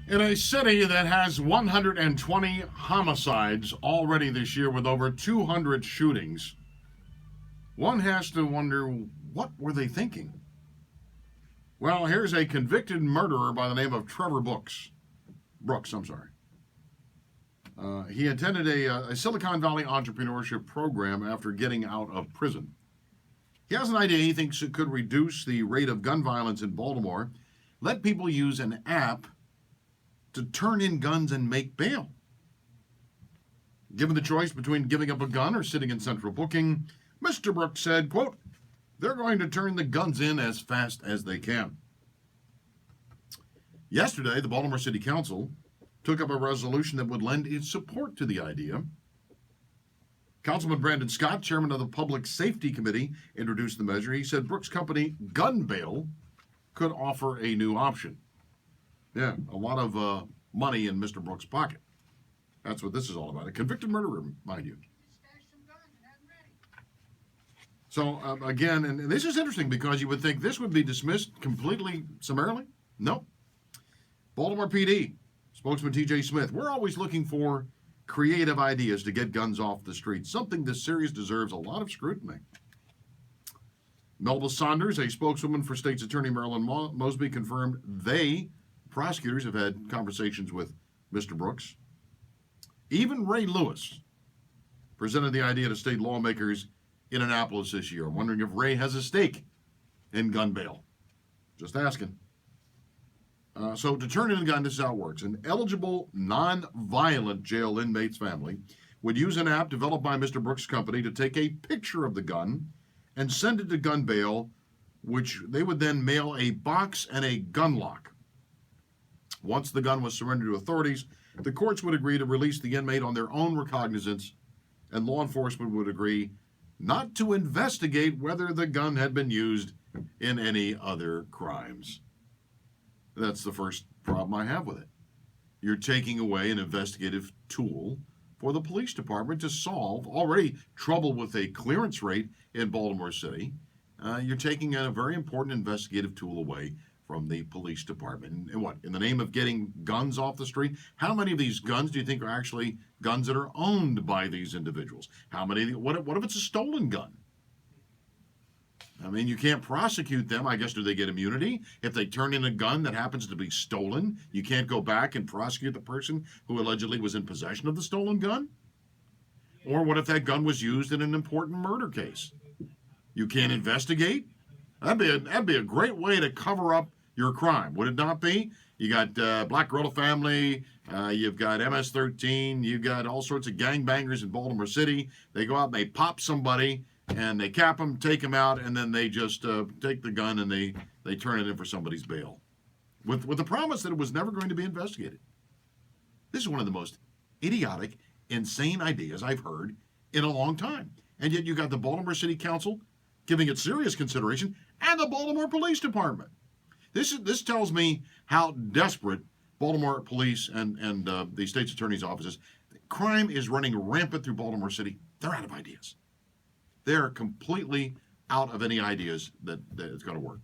In a city that has 120 homicides already this year with over 200 shootings, one has to wonder, what were they thinking? Well, here's a convicted murderer by the name of Trevor Brooks. He attended a Silicon Valley entrepreneurship program after getting out of prison. He has an idea he thinks it could reduce the rate of gun violence in Baltimore. Let people use an app to turn in guns and make bail. Given the choice between giving up a gun or sitting in central booking, Mr. Brooks said, quote, "They're going to turn the guns in as fast as they can." Yesterday, the Baltimore City Council took up a resolution that would lend its support to the idea. Councilman Brandon Scott, chairman of the Public Safety Committee, introduced the measure. He said Brooks' company, Gun Bail, could offer a new option. Yeah, a lot of money in Mr. Brooks' pocket. That's what this is all about. A convicted murderer, mind you. So, again, and this is interesting because you would think this would be dismissed completely summarily. No. Baltimore PD, spokesman T.J. Smith, we're always looking for creative ideas to get guns off the street. Something this serious deserves a lot of scrutiny. Melba Saunders, a spokeswoman for State's Attorney Marilyn Mosby, confirmed prosecutors have had conversations with Mr. Brooks. Even Ray Lewis presented the idea to state lawmakers in Annapolis this year. I'm wondering if Ray has a stake in gun bail. Just asking. So to turn in a gun, this is how it works. An eligible, non-violent jail inmate's family would use an app developed by Mr. Brooks' company to take a picture of the gun and send it to gun bail, which they would then mail a box and a gun lock. Once the gun was surrendered to authorities, the courts would agree to release the inmate on their own recognizance, and law enforcement would agree not to investigate whether the gun had been used in any other crimes. That's the first problem I have with it. You're taking away an investigative tool for the police department to solve already trouble with a clearance rate in Baltimore City. You're taking a very important investigative tool away from the police department. And what, in the name of getting guns off the street? How many of these guns do you think are actually guns that are owned by these individuals? How many? What if it's a stolen gun? I mean, you can't prosecute them. I guess, do they get immunity? If they turn in a gun that happens to be stolen, you can't go back and prosecute the person who allegedly was in possession of the stolen gun? Or what if that gun was used in an important murder case? You can't investigate? That'd be a great way to cover up your crime, would it not be? You got Black Gorilla Family, you've got MS-13, you've got all sorts of gangbangers in Baltimore City. They go out and they pop somebody, and they cap them, take them out, and then they just take the gun and they turn it in for somebody's bail, with the promise that it was never going to be investigated. This is one of the most idiotic, insane ideas I've heard in a long time. And yet you got the Baltimore City Council giving it serious consideration, and the Baltimore Police Department. This tells me how desperate Baltimore police and the state's attorney's offices. Crime is running rampant through Baltimore City. They're out of ideas. They're completely out of any ideas that it's going to work.